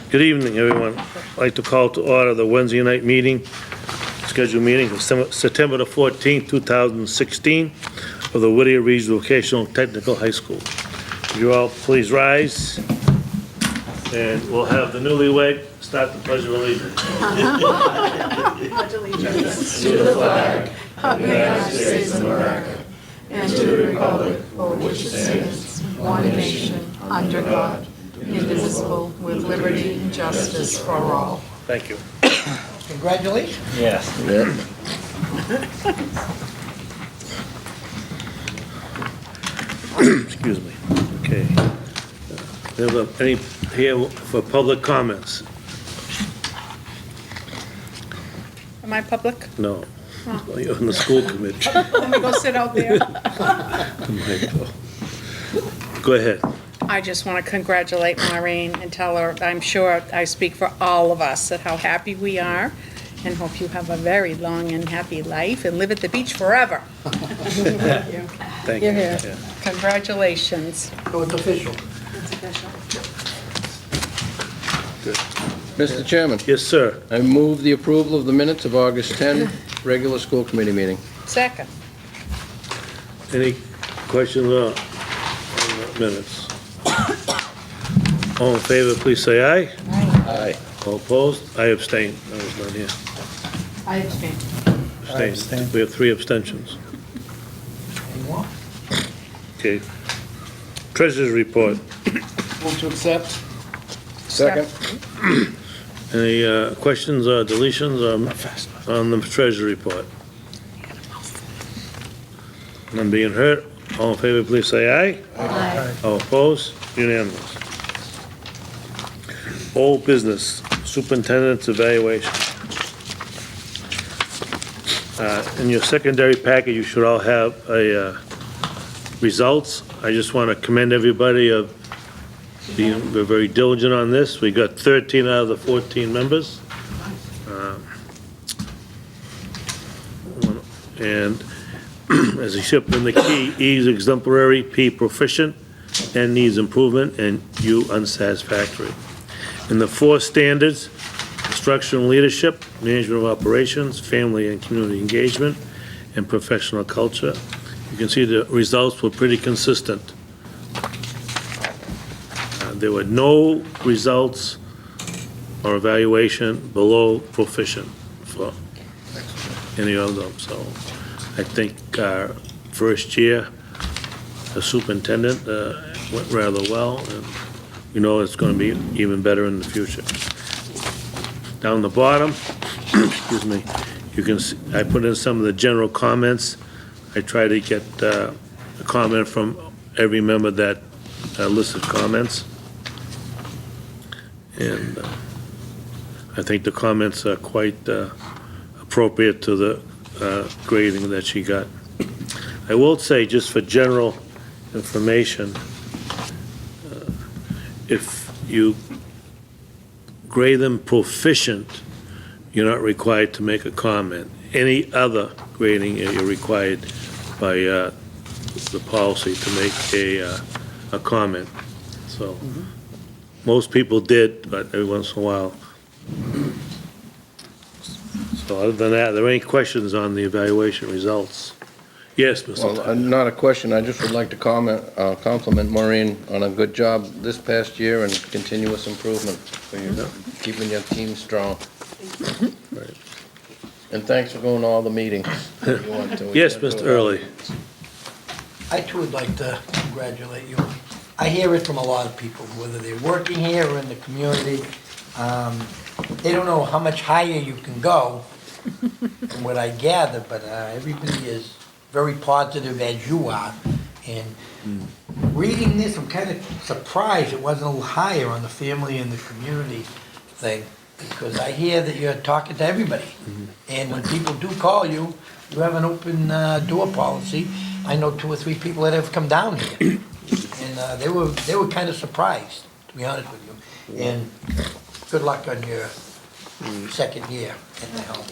Good evening, everyone. I'd like to call to order the Wednesday night meeting, scheduled meeting of September the 14th, 2016, of the Whittier Regional Vocational Technical High School. Would you all please rise? And we'll have the newlywed start the Pledge of Allegiance. Pledge allegiance to the flag of the United States of America and to the republic for which it stands, one nation, under God, indivisible, with liberty and justice for all. Thank you. Congratulations. Yes. Excuse me. Okay. Do you have any here for public comments? Am I public? No. You're on the school committee. Let me go sit out there. Go ahead. I just want to congratulate Maureen and tell her, I'm sure I speak for all of us, at how happy we are and hope you have a very long and happy life and live at the beach forever. Thank you. You're here. Yeah. Congratulations. So it's official. It's official. Mr. Chairman, Yes, sir. I move the approval of the minutes of August 10, regular school committee meeting. Second. Any questions on the minutes? All in favor, please say aye. Aye. All opposed? I abstain. I was not here. I abstain. Abstain. We have 3 abstentions. Any more? Okay. Treasurer's report. Move to accept. Second. Any questions or deletions on the treasurer report? None being heard. All in favor, please say aye. Aye. All opposed? Unanimous. Old business, superintendent's evaluation. In your secondary packet, you should all have results. I just want to commend everybody of being, we're very diligent on this. We got 13 out of the 14 members. And as he shipped in the key, E is exemplary, P proficient, N needs improvement, and U unsatisfactory. In the 4 standards, instructional leadership, management of operations, family and community engagement, and professional culture, you can see the results were pretty consistent. There were no results or evaluation below proficient for any of them, so I think our first year, the superintendent went rather well, and we know it's going to be even better in the future. Down the bottom, excuse me, you can see, I put in some of the general comments. I try to get a comment from every member that listed comments. And I think the comments are quite appropriate to the grading that she got. I will say, just for general information, if you grade them proficient, you're not required to make a comment. Any other grading, you're required by the policy to make a comment. So most people did, but every once in a while. So other than that, are there any questions on the evaluation results? Yes, Mr. Well, not a question, I just would like to compliment Maureen on a good job this past year and continuous improvement for you, keeping your team strong. Right. And thanks for going to all the meetings. You want to. Yes, Mr. Early. I too would like to congratulate you. I hear it from a lot of people, whether they're working here or in the community. They don't know how much higher you can go, from what I gather, but everybody is very positive as you are. And reading this, I'm kind of surprised it wasn't a little higher on the family and the community thing, because I hear that you're talking to everybody. And when people do call you, you have an open door policy. I know 2 or 3 people that have come down here, and they were kind of surprised, to be honest with you. And good luck on your second year in the helm.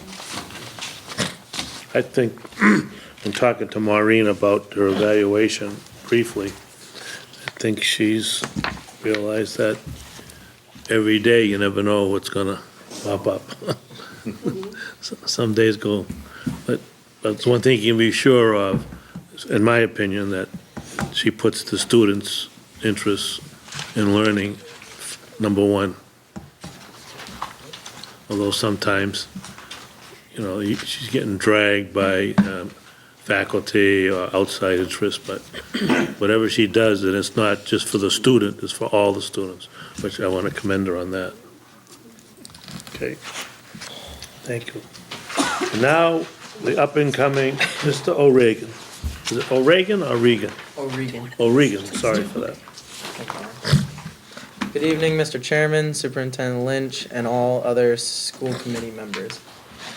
I think, in talking to Maureen about her evaluation briefly, I think she's realized that every day, you never know what's gonna pop up. Some days go, but that's one thing you can be sure of, in my opinion, that she puts the students' interests in learning number one. Although sometimes, you know, she's getting dragged by faculty or outside interests, but whatever she does, and it's not just for the student, it's for all the students, which I want to commend her on that. Okay. Thank you. Now, the up-and-coming Mr. O'Regan. Is it O'Regan or Regan? O'Regan. O'Regan, sorry for that. Good evening, Mr. Chairman, Superintendent Lynch, and all other school committee members.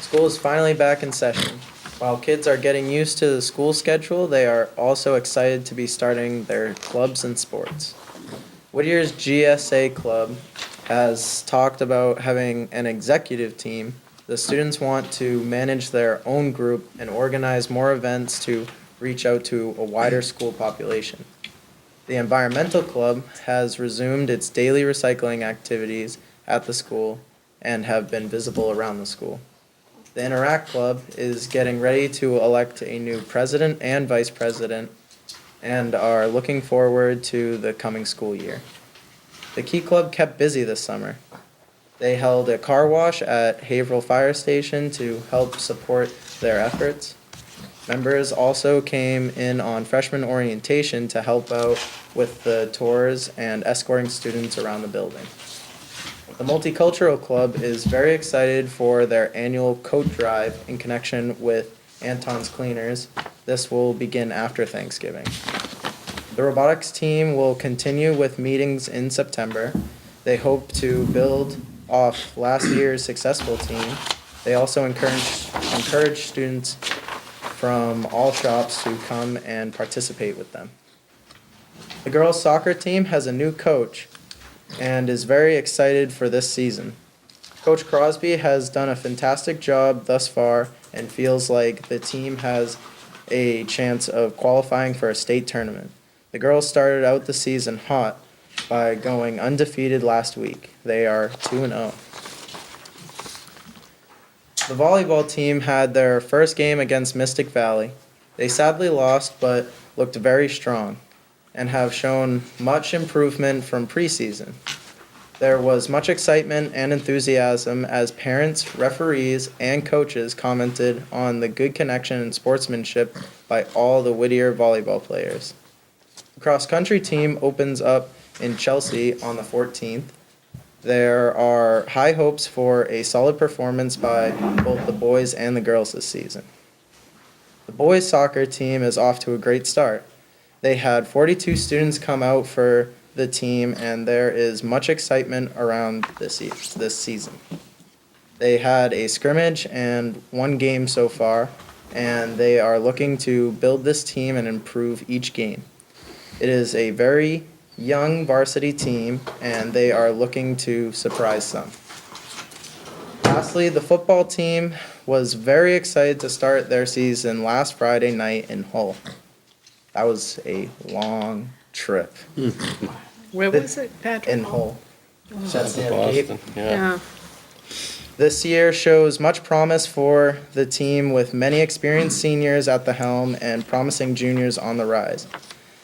School is finally back in session. While kids are getting used to the school schedule, they are also excited to be starting their clubs and sports. Whittier's GSA club has talked about having an executive team. The students want to manage their own group and organize more events to reach out to a wider school population. The environmental club has resumed its daily recycling activities at the school and have been visible around the school. The Interact Club is getting ready to elect a new president and vice president and are looking forward to the coming school year. The Key Club kept busy this summer. They held a car wash at Haverhill Fire Station to help support their efforts. Members also came in on freshman orientation to help out with the tours and escorting students around the building. The Multicultural Club is very excited for their annual coat drive in connection with Anton's Cleaners. This will begin after Thanksgiving. The robotics team will continue with meetings in September. They hope to build off last year's successful team. They also encourage students from all shops to come and participate with them. The girls' soccer team has a new coach and is very excited for this season. Coach Crosby has done a fantastic job thus far and feels like the team has a chance of qualifying for a state tournament. The girls started out the season hot by going undefeated last week. They are 2-0. The volleyball team had their first game against Mystic Valley. They sadly lost, but looked very strong and have shown much improvement from preseason. There was much excitement and enthusiasm as parents, referees, and coaches commented on the good connection and sportsmanship by all the Whittier volleyball players. The cross-country team opens up in Chelsea on the 14th. There are high hopes for a solid performance by both the boys and the girls this season. The boys soccer team is off to a great start. They had 42 students come out for the team, and there is much excitement around this season. They had a scrimmage and one game so far, and they are looking to build this team and improve each game. It is a very young varsity team, and they are looking to surprise some. Lastly, the football team was very excited to start their season last Friday night in Hull. That was a long trip Where was it, Patrick? in Hull. That's near the Cape. Boston, yeah. Yeah. This year shows much promise for the team with many experienced seniors at the helm and promising juniors on the rise.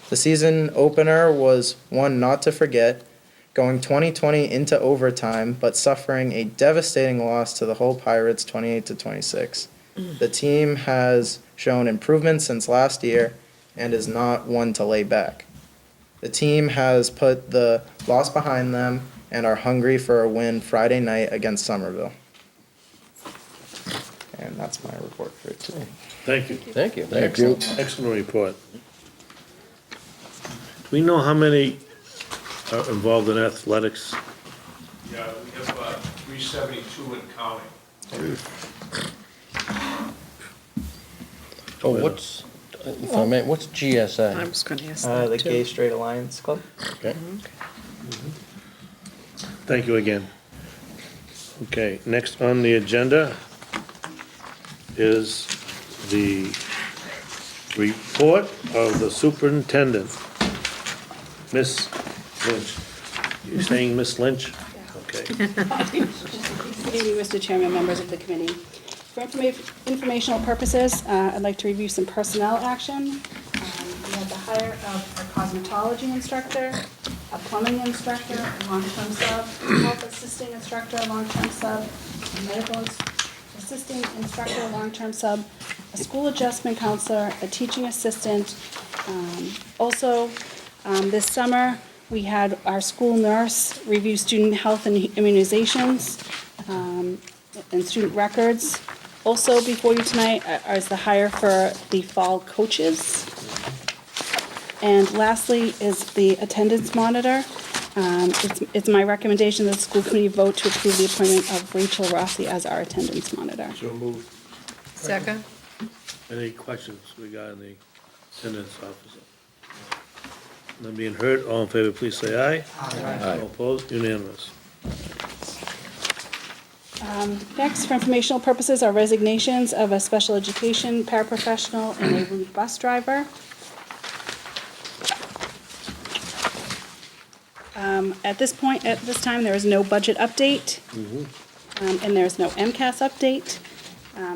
The season opener was one not to forget, going 20-20 into overtime, but suffering a devastating loss to the Hull Pirates 28-26. The team has shown improvement since last year and is not one to lay back. The team has put the loss behind them and are hungry for a win Friday night against Somerville. And that's my report for today. Thank you. Thank you. Thank you. Excellent report. Do we know how many are involved in athletics? Yeah, we have 372 and counting. Oh, what's, if I may, what's I GSA? was going to ask that The too. Gay Straight Alliance Club. Okay. Thank you again. Okay, next on the agenda is the report of the superintendent, Miss Lynch. You're saying Miss Lynch? okay. Good evening, Mr. Chairman, members of the committee. For informational purposes, I'd like to review some personnel action. We had the hire of a cosmetology instructor, a plumbing instructor, a long-term sub, a health assisting instructor, a long-term sub, a medical assisting instructor, a long-term sub, a school adjustment counselor, a teaching assistant. Also, this summer, we had our school nurse review student health and immunizations and student records. Also before you tonight is the hire for the fall coaches. And lastly is the attendance monitor. It's my recommendation that the school committee vote to approve the appointment of Rachel Rossi as our attendance monitor. So moved. Second? Any questions regarding the attendance officer? None being heard, all in favor, please say aye. Aye. All opposed, unanimous. Next, for informational purposes, are resignations of a special education paraprofessional and a route bus driver. At this time, there is no budget update, and there's no MCAS update.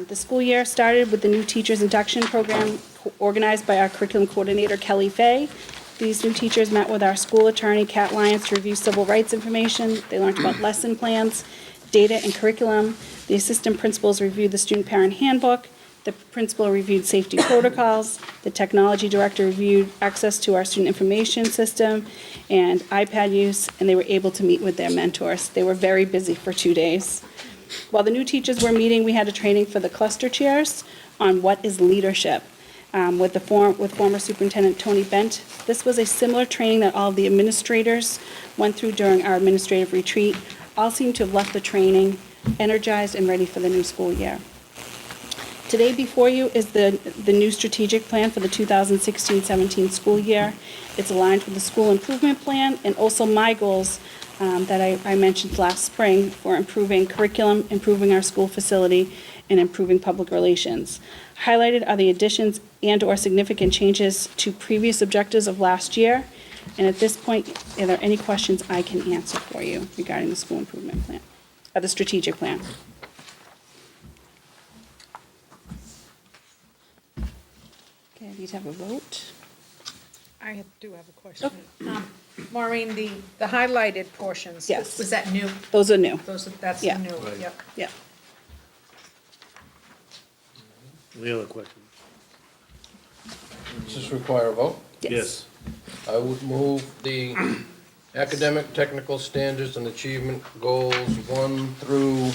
The school year started with the new teachers induction program organized by our curriculum coordinator, Kelly Fay. These new teachers met with our school attorney, Kat Lyons, to review civil rights information. They learned about lesson plans, data, and curriculum. The assistant principals reviewed the student parent handbook. The principal reviewed safety protocols. The technology director reviewed access to our student information system and iPad use, and they were able to meet with their mentors. They were very busy for 2 days. While the new teachers were meeting, we had a training for the cluster chairs on what is leadership with former Superintendent Tony Bent. This was a similar training that all of the administrators went through during our administrative retreat. All seem to have left the training energized and ready for the new school year. Today before you is the new strategic plan for the 2016-17 school year. It's aligned with the school improvement plan and also my goals that I mentioned last spring for improving curriculum, improving our school facility, and improving public relations. Highlighted are the additions and/or significant changes to previous objectives of last year. And at this point, are there any questions I can answer for you regarding the school improvement plan, or the strategic plan? Okay, I need to have a vote. I do have a question. Maureen, the highlighted portions. Yes. Was that new? Those are new. That's Yeah. new, yep. Yeah. Any other questions? Does this require a vote? Yes. I would move the academic, technical standards and achievement goals 1 through,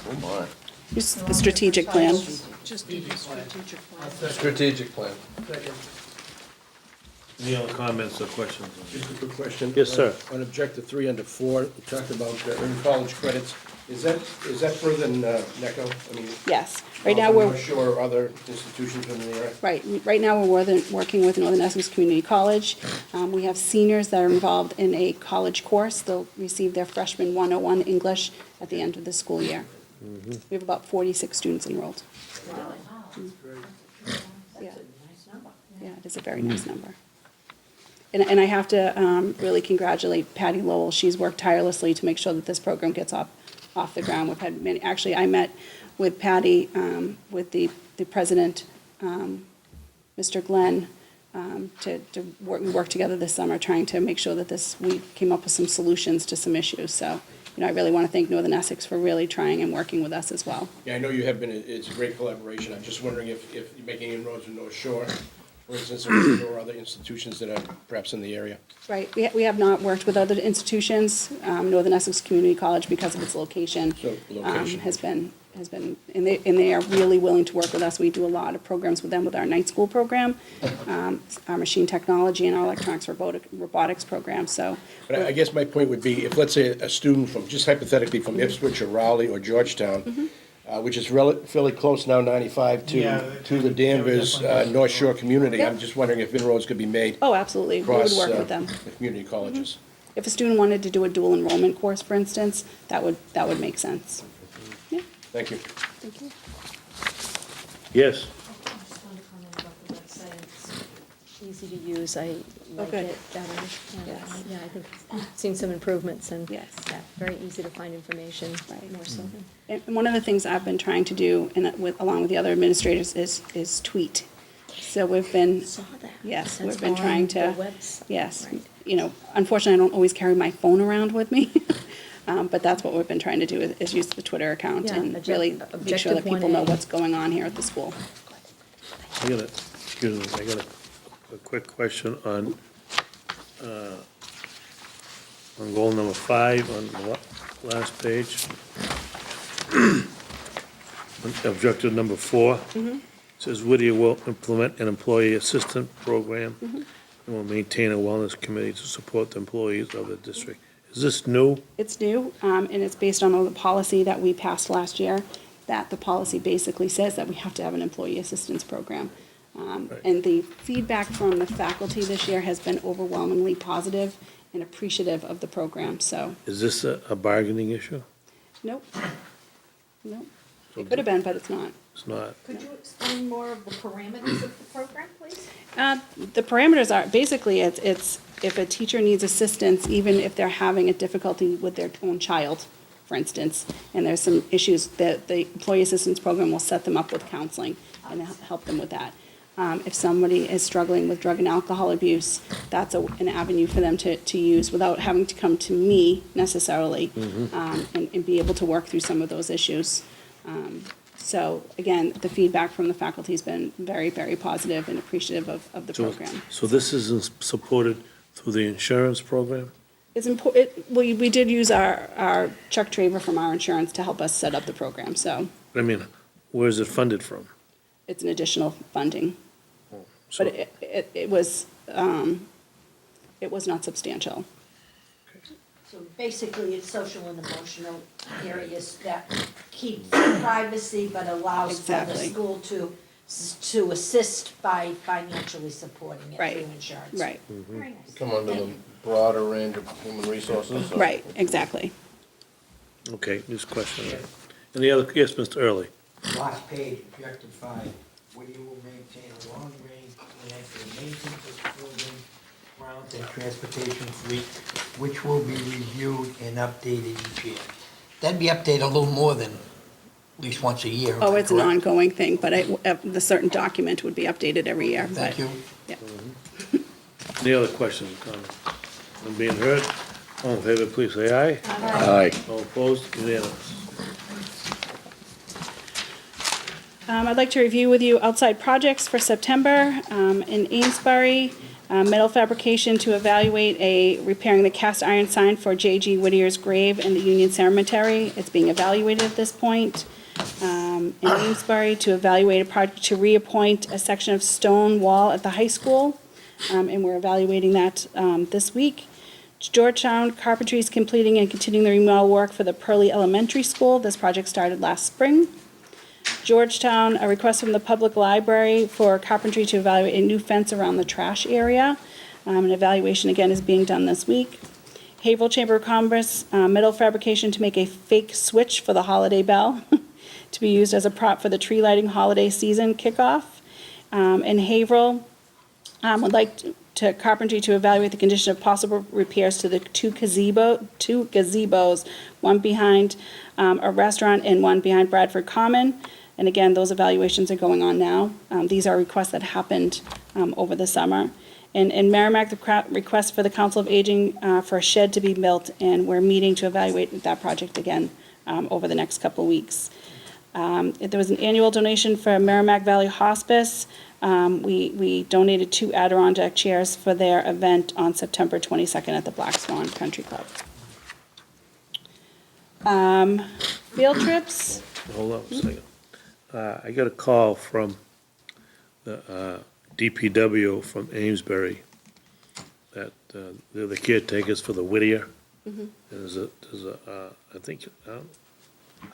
oh my, Here's the strategic plan. Just do the strategic plan. strategic plan. Any other comments or questions? Just a quick question. Yes, sir. On objective 3 under 4, you talked about earned college credits. Is that further than NECO? I mean, Yes. Right now, we're, North Shore or other institutions in the area? right now, we're working with Northern Essex Community College. We have seniors that are involved in a college course. They'll receive their freshman 101 English at the end of the school year. We have about 46 students enrolled. Yeah. Yeah, it is a very nice number. And I have to really congratulate Patty Lowell. She's worked tirelessly to make sure that this program gets off the ground. We've had many, actually, I met with Patty, with the president, Mr. Glenn, we worked together this summer trying to make sure that we came up with some solutions to some issues. So, I really want to thank Northern Essex for really trying and working with us as well. Yeah, I know you have been, it's a great collaboration. I'm just wondering if you're making inroads with North Shore, for instance, or other institutions that are perhaps in the area. Right, we have not worked with other institutions. Northern Essex Community College, because of its location, So, location. has been, and they are really willing to work with us. We do a lot of programs with them with our night school program, our machine technology and our electronics robotics program, so. But I guess my point would be, if, let's say, a student from, just hypothetically, from Ipswich or Raleigh or Georgetown, which is fairly close now, 95, to the Danvers North Shore community, I'm just wondering if inroads could be made Oh, absolutely, we would across work with them. the community colleges. If a student wanted to do a dual enrollment course, for instance, that would make sense. Yeah, Thank you. thank you. Yes. I just wanted to comment about the website. easy to use. I like good. it better. And, Yes. Yeah, I think I've seen some improvements and. Yes. Yeah, very easy to find information, Right. more so than. And one of the things I've been trying to do, and along with the other administrators, is tweet. So we've been, Saw that. yes, That's we've been on trying to, the website, yes. right. Unfortunately, I don't always carry my phone around with me, but that's what we've been trying to do, is use the Twitter account Yeah, and really make sure Objective that people know 1A. what's going on here at the school. I got a quick question on goal number 5 on the last page. Objective number 4. Says Whittier will implement an employee assistant program and will maintain a wellness committee to support the employees of the district. Is this new? It's new, and it's based on the policy that we passed last year, that the policy basically says that we have to have an employee assistance program. And the feedback from the faculty this year has been overwhelmingly positive and appreciative of the program, so, Is this a bargaining issue? nope. Nope. It could have been, but it's not. It's not. Could you explain more of the parameters of the program, please? The parameters are, basically, it's if a teacher needs assistance, even if they're having a difficulty with their own child, for instance, and there's some issues, that the employee assistance program will set them up with counseling and help them with that. If somebody is struggling with drug and alcohol abuse, that's an avenue for them to use without having to come to me necessarily, and be able to work through some of those issues. So again, the feedback from the faculty has been very, very positive and appreciative of the program. So this isn't supported through the insurance program? It's important, we did use our Chuck Traver from our insurance to help us set up the program, so I mean, where is it funded from? it's an additional funding. So- But it was not substantial. So basically, it's social and emotional areas that keep privacy but allows for the Exactly. school to assist by financially supporting it Right. through insurance. Right, Very nice. Come under the broader range of human resources? or- right, exactly. Okay, just question that. Any other, yes, Mr. Early? Last page, objective 5, Whittier will maintain a long-range plan for the maintenance of the building, grounds, and transportation fleet, which will be reviewed and updated each year. That'd be updated a little more than at least once a year. am Oh, I it's an correct? ongoing thing, but the certain document would be updated every year. Thank but- you. Yeah. Any other questions, comments? None being heard? All in favor, please say aye. Aye. All opposed? Unanimous. I'd like to review with you outside projects for September. In Amesbury, metal fabrication to evaluate repairing the cast iron sign for J.G. Whittier's grave in the Union Cemetery. It's being evaluated at this point. In Amesbury, to evaluate a project to reappoint a section of stone wall at the high school, and we're evaluating that this week. Georgetown Carpentry is completing and continuing the remodel work for the Pearlie Elementary School. This project started last spring. Georgetown, a request from the public library for carpentry to evaluate a new fence around the trash area. An evaluation again is being done this week. Haverhill Chamber of Commerce, metal fabrication to make a fake switch for the holiday bell to be used as a prop for the tree lighting holiday season kickoff. In Haverhill, would like to carpentry to evaluate the condition of possible repairs to the two gazebos, one behind a restaurant and one behind Bradford Common. And again, those evaluations are going on now. These are requests that happened over the summer. And in Merrimack, the request for the Council of Aging for a shed to be built, and we're meeting to evaluate that project again over the next couple of weeks. There was an annual donation for Merrimack Valley Hospice. We donated 2 Adirondack chairs for their event on September 22nd at the Black Swan Country Club. Field trips, Hold on a second. I got a call from the DPW from Amesbury that they're the caretakers for the Whittier. And there's a, I think, I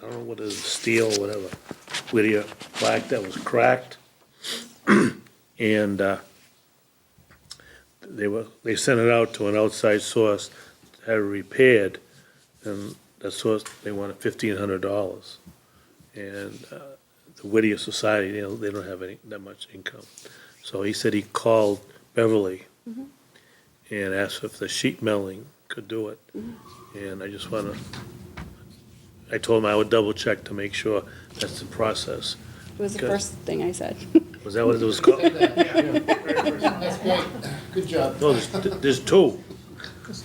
don't know what it is, steel, whatever, Whittier plaque that was cracked. And they sent it out to an outside source to have it repaired, and that source, they wanted $1,500. And the Whittier Society, they don't have that much income. So he said he called Beverly and asked if the sheet milling could do it. And I just wanna, I told him I would double check to make sure that's the process. It was the Good. first thing I said. Was that what it was called? That's great. Good job. No, there's two.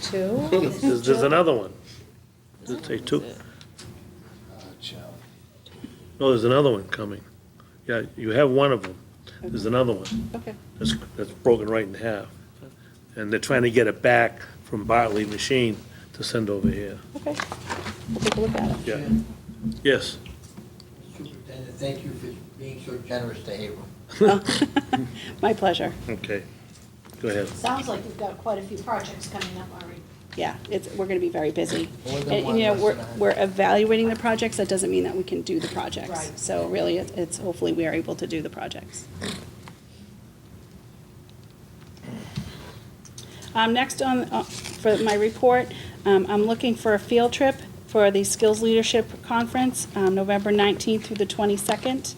Two? There's another one. Does it say two? No, there's another one coming. Yeah, you have one of them. There's another one Okay, that's broken right in half. And they're trying to get it back from Bartley Machine to send over here. okay. We'll take a look at it. Yeah. Yes. Superintendent, thank you for being so generous to Haverhill. My pleasure. Okay. Go ahead. Sounds like you've got quite a few projects coming up, Maureen. Yeah, we're gonna be very busy. More than And, one you know, lesson I- we're evaluating the projects, that doesn't mean that we can do the projects. Right. So really, it's hopefully we are able to do the projects. Next for my report, I'm looking for a field trip for the Skills Leadership Conference, November 19th through the 22nd.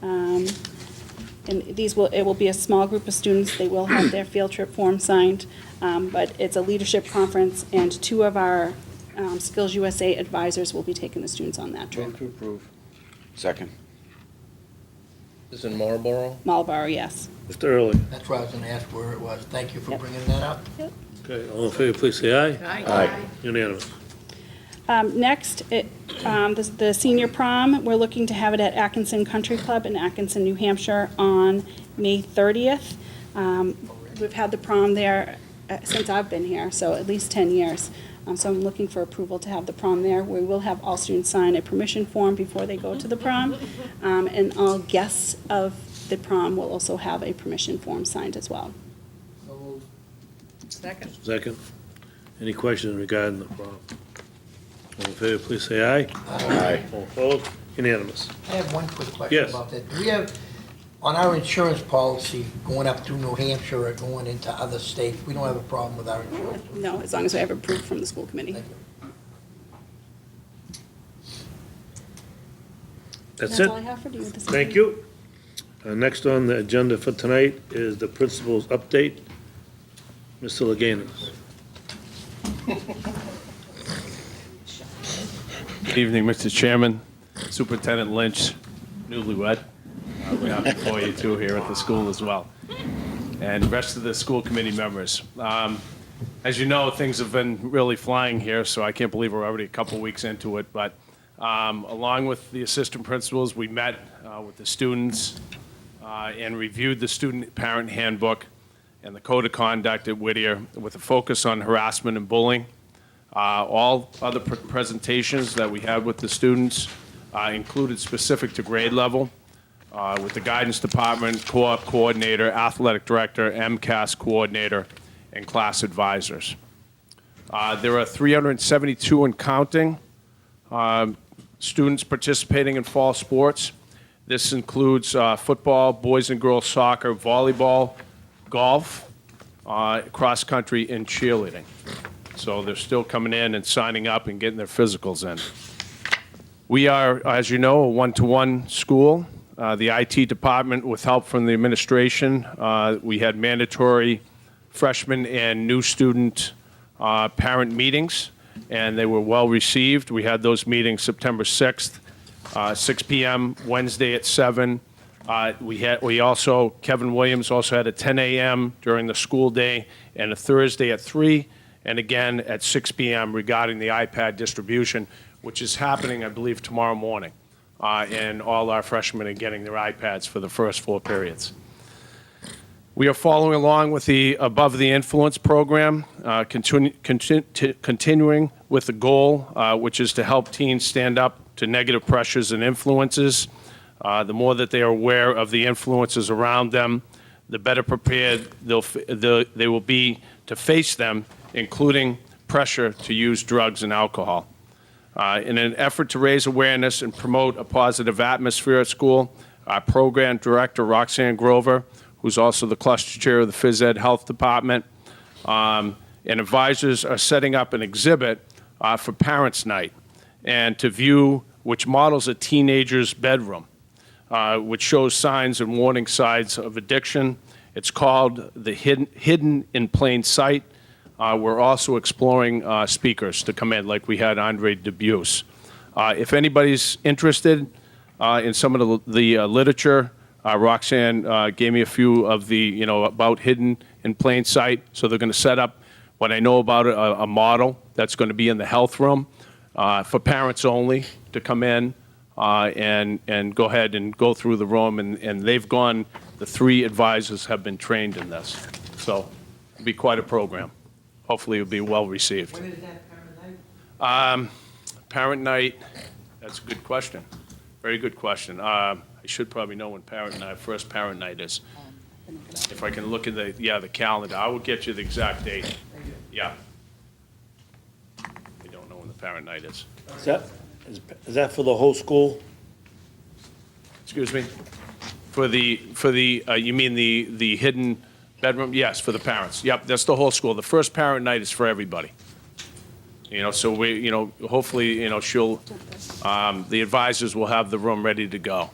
And it will be a small group of students. They will have their field trip form signed. But it's a leadership conference, and two of our Skills USA advisors will be taking the students on that trip. Move to approve. Second. This is in Marlboro? Marlboro, yes. Mr. Early. That's why I was gonna ask where it was. Thank you for Yep. bringing that up. Okay, all in favor, please say aye. Aye. Unanimous. Next, the senior prom, we're looking to have it at Atkinson Country Club in Atkinson, New Hampshire on May 30th. We've had the prom there since I've been here, so at least 10 years. So I'm looking for approval to have the prom there. We will have all students sign a permission form before they go to the prom. And all guests of the prom will also have a permission form signed as well. Second. Any questions regarding the prom? All in favor, please say aye. Aye. All opposed? Unanimous. I have one quick question Yes. about that. Do we have, on our insurance policy, going up through New Hampshire or going into other states, we don't have a problem with our insurance? No, as long as we have approved from the school committee. Thank you. That's it. all I have for you this Thank evening. you. Next on the agenda for tonight is the principal's update. Mr. Leganis. Good evening, Mr. Chairman, Superintendent Lynch, newlywed. We have before you two here at the school as well, and the rest of the school committee members. As you know, things have been really flying here, so I can't believe we're already a couple weeks into it. But along with the assistant principals, we met with the students and reviewed the student-parent handbook and the code of conduct at Whittier with a focus on harassment and bullying. All other presentations that we had with the students included specific to grade level, with the guidance department, co-op coordinator, athletic director, MCAS coordinator, and class advisors. There are 372 and counting students participating in fall sports. This includes football, boys and girls soccer, volleyball, golf, cross country, and cheerleading. So they're still coming in and signing up and getting their physicals in. We are, as you know, a one-to-one school. The IT department, with help from the administration, we had mandatory freshman and new student parent meetings, and they were well received. We had those meetings September 6th, 6 p.m., Wednesday at 7. Kevin Williams also had a 10 a.m. during the school day and a Thursday at 3, and again at 6 p.m. regarding the iPad distribution, which is happening, I believe, tomorrow morning. And all our freshmen are getting their iPads for the first 4 periods. We are following along with the Above the Influence program, continuing with the goal, which is to help teens stand up to negative pressures and influences. The more that they are aware of the influences around them, the better prepared they will be to face them, including pressure to use drugs and alcohol. In an effort to raise awareness and promote a positive atmosphere at school, our program director, Roxanne Grover, who's also the cluster chair of the Phys Ed Health Department, and advisors are setting up an exhibit for Parents' Night, and to view which models a teenager's bedroom, which shows signs and warning signs of addiction It's called the Hidden in Plain Sight. We're also exploring speakers to come in, like we had Andre Debuse. If anybody's interested in some of the literature, Roxanne gave me a few of the, about Hidden in Plain Sight. So they're going to set up what I know about a model that's going to be in the health room for parents only to come in and go ahead and go through the room. And they've gone, the 3 advisors have been trained in this. So it'll be quite a program. Hopefully it'll be well received. When is that parent night? Parent night, that's a good question. Very good question. I should probably know when first parent night is. If I can look at the calendar, I will get you the exact date. Yeah. I don't know when the parent night is. Is that for the whole school? Excuse me? For the you mean the hidden bedroom? Yes, for the parents. Yep, that's the whole school. The first parent night is for everybody. So we, hopefully, the advisors will have the room ready to go.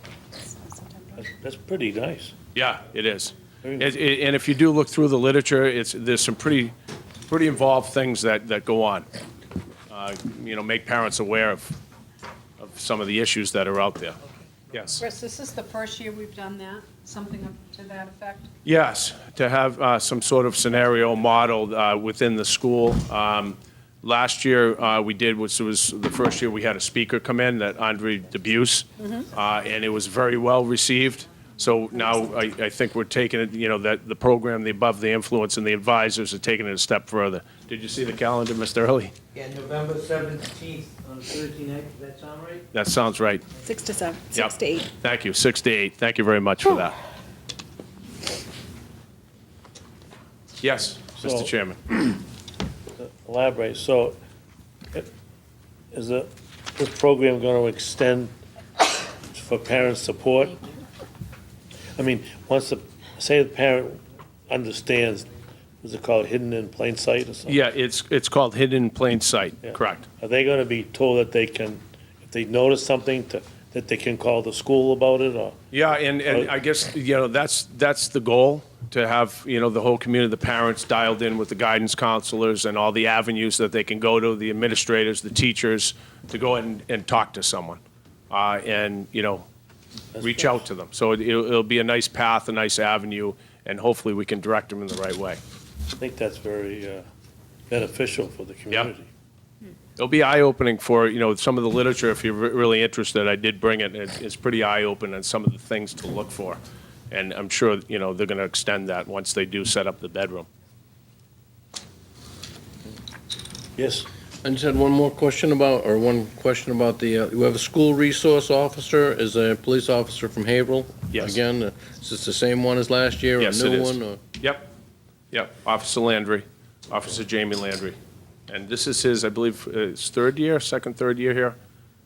That's pretty nice. Yeah, it is. Very And nice. if you do look through the literature, there's some pretty involved things that go on. Make parents aware of some of the issues that are out there. Yes. Chris, this is the first year we've done that, something to that effect? Yes, to have some sort of scenario modeled within the school. Last year, we did, which was the first year we had a speaker come in, that Andre Debuse, and it was very well received. So now I think we're taking it, that the program, the Above the Influence, and the advisors are taking it a step further. Did you see the calendar, Mr. Early? Yeah, November 17th on Thursday night, does that sound right? That sounds right. 6 to 7, Yep. 6 to 8. Thank you, 6 to 8. Thank you very much for that. Yes, So- Mr. Chairman. Elaborate, so is this program going to extend for parent support? I mean, say the parent understands, what's it called, hidden in plain sight or something? Yeah, it's called Hidden in Plain Sight, Yeah. correct. Are they going to be told that they can, if they notice something, that they can call the school about it, or? Yeah, and I guess, that's the goal, to have, the whole community, the parents dialed in with the guidance counselors and all the avenues that they can go to, the administrators, the teachers, to go ahead and talk to someone. Reach out to them. So it'll be a nice path, a nice avenue, and hopefully we can direct them in the right way. I think that's very beneficial for the community. It'll be eye-opening for, some of the literature, if you're really interested. I did bring it. It's pretty eye-opening on some of the things to look for. And I'm sure, they're going to extend that once they do set up the bedroom. Yes, I just had one question about the, we have a school resource officer, is a police officer from Haverhill? Yes. Again, is this the same one as last year, Yes, a it new is. one? Or? Yep, Officer Landry, Officer Jamie Landry. And this is his, I believe, his third year here.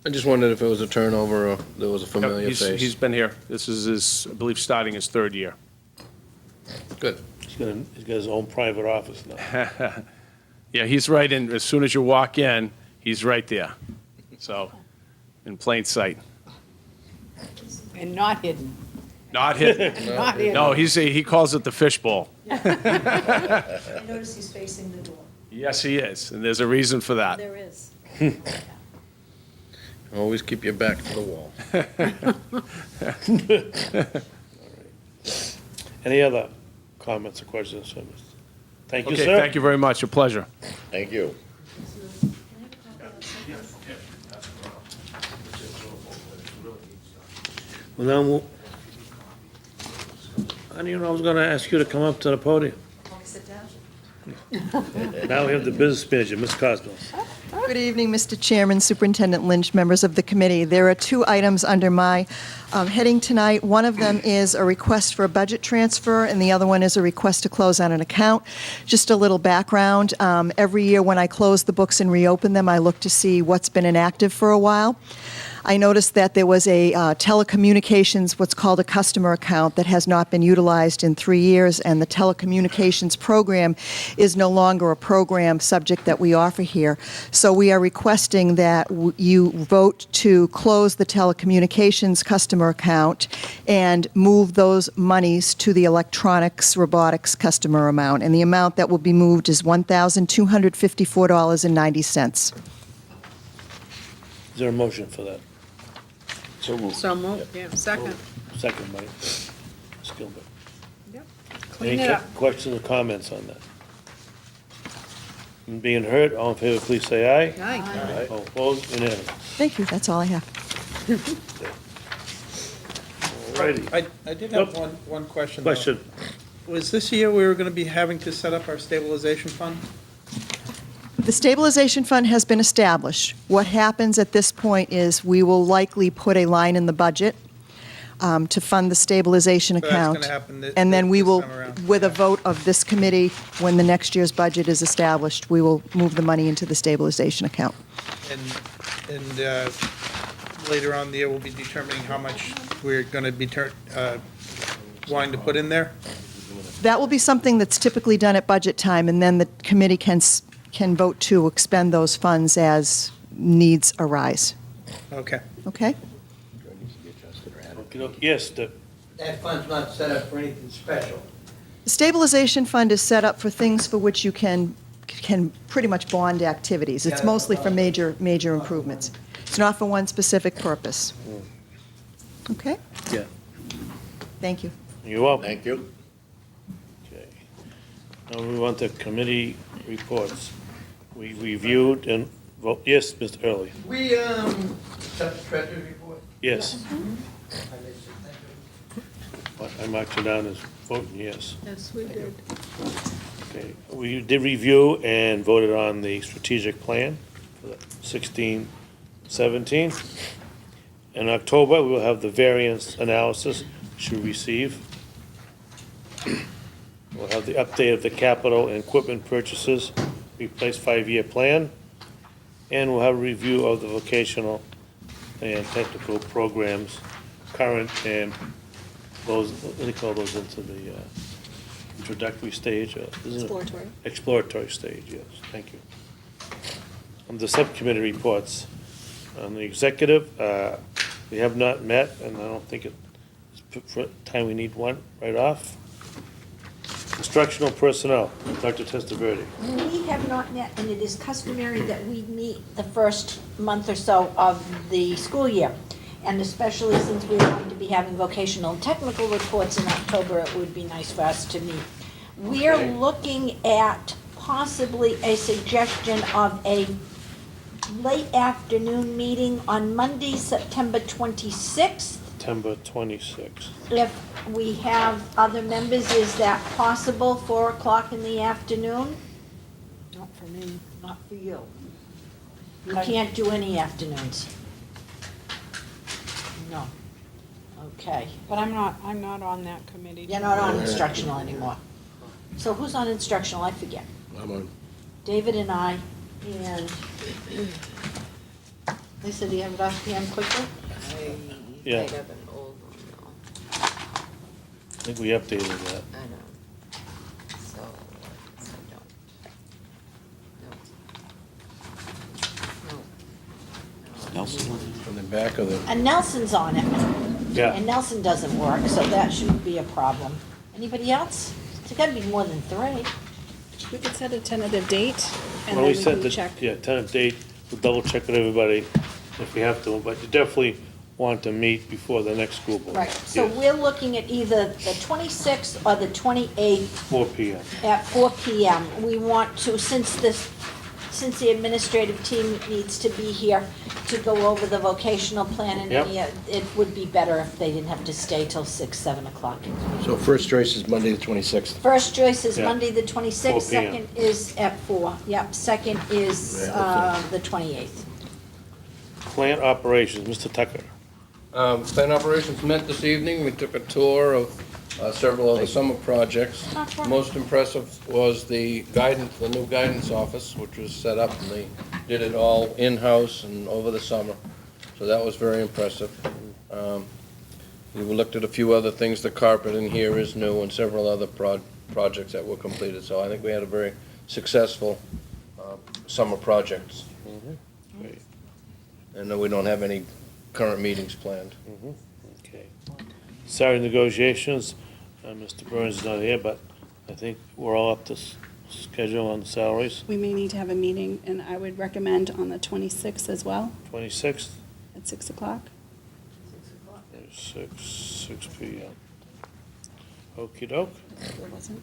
I just wondered if it was a turnover or there was a Yep, familiar face. he's been here. This is his, I believe, starting his third year. Good. he's got his own private office now. Yeah, he's right in, as soon as you walk in, he's right there. So, in plain sight. And not hidden, Not hidden. not hidden. No, he calls it the fishbowl. I notice he's facing the door. Yes, he is, and there's a reason for that. There is. Always keep your back to the wall. Any other comments or questions? Thank you, Okay, sir. thank you very much, a pleasure. Thank you. Well, now, I didn't know I was going to ask you to come up to the podium. Sit down. Now we have the business manager, Ms. Cosmos. Good evening, Mr. Chairman, Superintendent Lynch, members of the committee. There are 2 items under my heading tonight. One of them is a request for a budget transfer, and the other one is a request to close on an account. Just a little background. Every year when I close the books and reopen them, I look to see what's been inactive for a while. I noticed that there was a telecommunications, what's called a customer account, that has not been utilized in 3 years, and the telecommunications program is no longer a program subject that we offer here. So we are requesting that you vote to close the telecommunications customer account and move those monies to the electronics robotics customer amount. And the amount that will be moved is $1,254.90. Is there a motion for that? So moved, yeah, second. Second by Ms. Gilbert. Yep. Any Clean it up. questions or comments on that? Being heard, all in favor, please say aye. Aye. All opposed, unanimous. Thank you, that's all I have. Alrighty. I did have Yep. one question, though. Question, Was this year we were going to be having to set up our stabilization fund? The stabilization fund has been established. What happens at this point is we will likely put a line in the budget to fund the stabilization So that's account. gonna happen thi- And then we this will, time around. with a vote of this committee, when the next year's budget is established, we will move the money into the stabilization account. And later on in the year, we'll be determining how much we're going to be wanting to put in there? That will be something that's typically done at budget time, and then the committee can vote to expend those funds as needs arise. Okay. Okay? yes, That fund's not set up for anything special. The stabilization fund is set up for things for which you can pretty much bond activities. It's mostly for major improvements. It's not for one specific purpose. Okay? yeah, Thank you. you're welcome. Thank you. Okay. Now we want the committee reports. We reviewed and, yes, Mr. Early, We, accept the treasurer's report? yes. I missed it. Thank you. I marked you down as voting yes. Yes, we did. Okay, we did review and voted on the strategic plan for the 16-17. In October, we will have the variance analysis, which you receive. We'll have the update of the capital and equipment purchases, replace 5-year plan, and we'll have a review of the vocational and technical programs, current and those, what do they call those, into the introductory stage? Isn't it? Exploratory. Exploratory stage, yes, thank you. The subcommittee reports. On the executive, we have not met, and I don't think it's for time we need one right off. Instructional personnel, Dr. Testaverde. We have not met, and it is customary that we meet the first month or so of the school year. And especially since we're going to be having vocational and technical reports in October, it would be nice for us to meet. We're Okay. looking at possibly a suggestion of a late afternoon meeting on Monday, September 26th. September 26th. If we have other members, is that possible, 4 o'clock in the afternoon? Not for me. Not for you. You can't do any afternoons. No. Okay. But I'm not on that committee. You're not on instructional anymore. So who's on instructional? I forget. I'm on. David and I, and Lisa, do you have it off PM quickly? Yeah, have an old one I think we updated that. though. I know. So don't. No. On the back of the, And Nelson's on it. Yeah. And Nelson doesn't work, so that shouldn't be a problem. Anybody else? There's gotta be more than 3. We could set a tentative date, and Well, then we we set can the, check. yeah, tentative date, we'll double check with everybody if we have to, but you definitely want to meet before the next school board. Right, so Yes, we're looking at either the 26th or the 28th 4 PM. at 4 PM. We want to, since the administrative team needs to be here to go over the vocational plan and Yep. it would be better if they didn't have to stay till 6, 7 o'clock. So first choice is Monday, the 26th. First choice is Yeah. Monday, the 26th, 4 p.m. second is at 4. Yep, second is the 28th. Plant operations, Mr. Tucker. plant operations met this evening. We took a tour of several of the summer projects. Most impressive was the guidance, the new guidance office, which was set up, and they did it all in-house and over the summer. So that was very impressive. We looked at a few other things. The carpet in here is new and several other projects that were completed. So I think we had a very successful summer projects. Great. And we don't have any current meetings planned. Okay. Salary negotiations, Mr. Burns is not here, but I think we're all up to schedule on salaries. We may need to have a meeting, and I would recommend on the 26th as well, 26th, at 6 o'clock. 6 PM. Okey doke. There wasn't.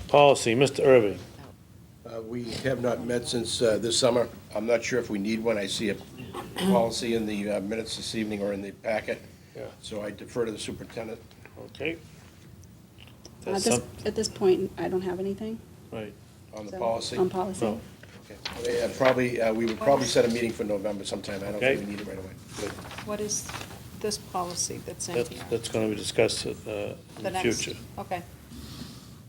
Policy, Mr. Irving. We have not met since this summer. I'm not sure if we need one. I see a policy in the minutes this evening or in the packet. Yeah. So I defer to the superintendent. Okay. At That's this, some- at this point, I don't have anything. Right. On the So, policy? On policy. No. Okay. Yeah, probably, we would probably set a meeting for November sometime. I don't think Okay. we need it right away. What is this policy that's in here? That's going to be discussed in The the next- future. Okay.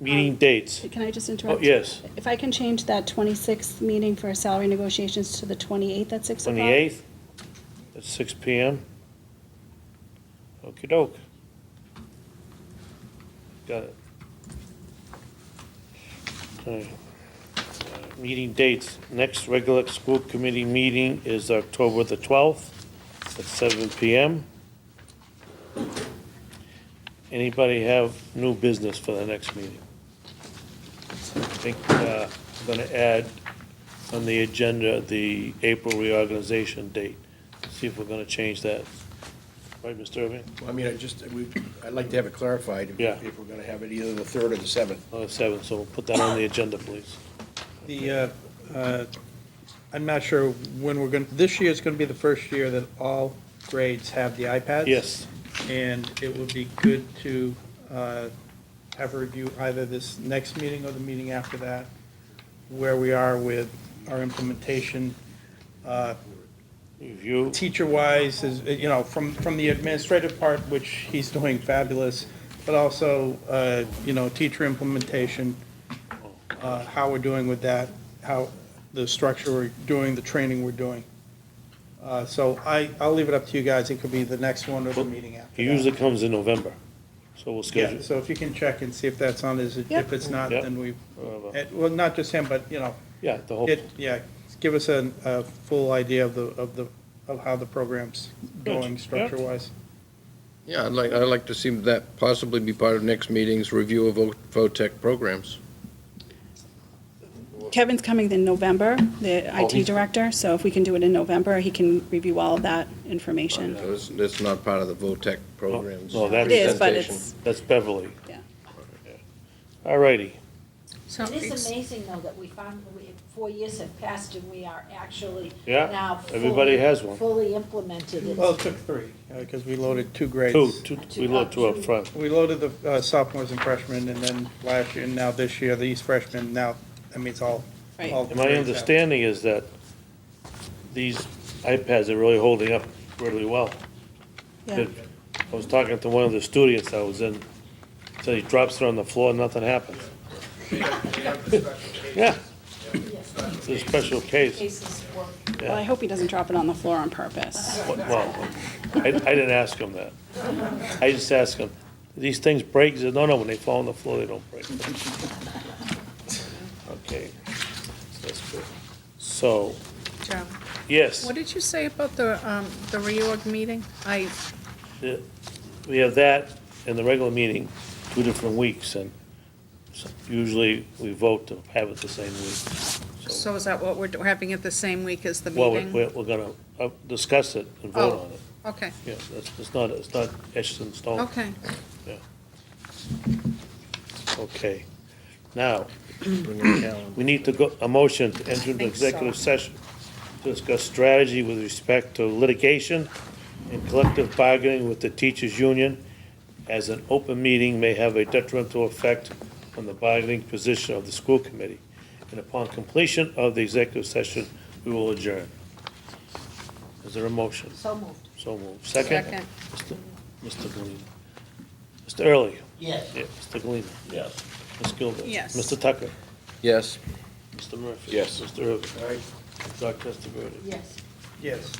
Meeting dates. Can I just Oh, interrupt? yes, If I can change that 26th meeting for salary negotiations to the 28th at 6 o'clock? 28th at 6 PM. Okey doke. Got it. Okay. Meeting dates, next regular school committee meeting is October the 12th at 7 PM. Anybody have new business for the next meeting? I think I'm going to add on the agenda the April reorganization date. See if we're going to change that. Right, Mr. Irving? Well, I mean, I'd like to have it clarified. Yeah. If we're gonna have it either the 3rd or the 7th. On the 7th, so we'll put that on the agenda, please. I'm not sure when we're going, this year is going to be the first year that all grades have the iPads. Yes, And it would be good to have a review either this next meeting or the meeting after that, where we are with our implementation. review, Teacher-wise, is, you know, from the administrative part, which he's doing fabulous, but also, teacher implementation, how we're doing with that, how the structure we're doing, the training we're doing. So I'll leave it up to you guys. It could be the next one or the meeting after he that. usually comes in November, so we'll schedule. Yeah, so if you can check and see if that's on, Yep. if it's not, Yep. then we, Whatever. well, not just him, but, Yeah, the whole, give us a full idea of how the program's going Yep. structure-wise. Yeah, I'd like to see that possibly be part of next meeting's review of VOTEC programs. Kevin's coming in November, the IT director, so if we can do it in November, he can review all of that information. So it's not part of the VOTEC programs. no, that's- It is, but presentation. it's, that's Beverly. yeah. All righty. So It is amazing, though, that we found, 4 years have passed and we are actually Yeah, now everybody has one. fully implemented. It's- Well, it took 3, because we loaded 2 grades. We load two up front. We loaded the sophomores and freshmen, and then last year, and now this year, these freshmen, now, it's all. Right. all And my grades out. understanding is that these iPads are really holding up really well. Yeah. I was talking to one of the students I was in, said he drops it on the floor, nothing happens. Yeah. It's a special case. Cases work. Well, I hope he doesn't drop it on the floor on purpose. Well, I didn't ask him that. I just asked him, "Do these things break?" He said, no, when they fall on the floor, they don't break. Okay, that's good. So, Joe, yes, what did you say about the reorg meeting? we have that in the regular meeting, 2 different weeks, and usually we vote to have it the same week. So is that what we're having it the same week as the Well, meeting? we're gonna discuss it and vote Oh. on it. Okay, Yeah, it's not etched in stone. okay. Okay. Now, Bring in the calendar. we need to go, a motion to enter into Think so. executive session to discuss strategy with respect to litigation and collective bargaining with the teachers' union, as an open meeting may have a detrimental effect on the bargaining position of the school committee. And upon completion of the executive session, we will adjourn. Is there a motion? So moved. So moved. Second? Second. Mr. Galina. Mr. Early? Yes. Yeah, Mr. Galina? Yes. Ms. Gilbert? Yes. Mr. Tucker? Yes. Mr. Murphy? Yes. Mr. Irving? Dr. Testaverde? Yes. Yes.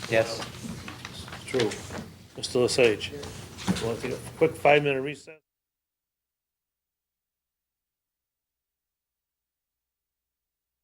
Yes. True. Mr. Lesage. Want to take a quick 5-minute recess?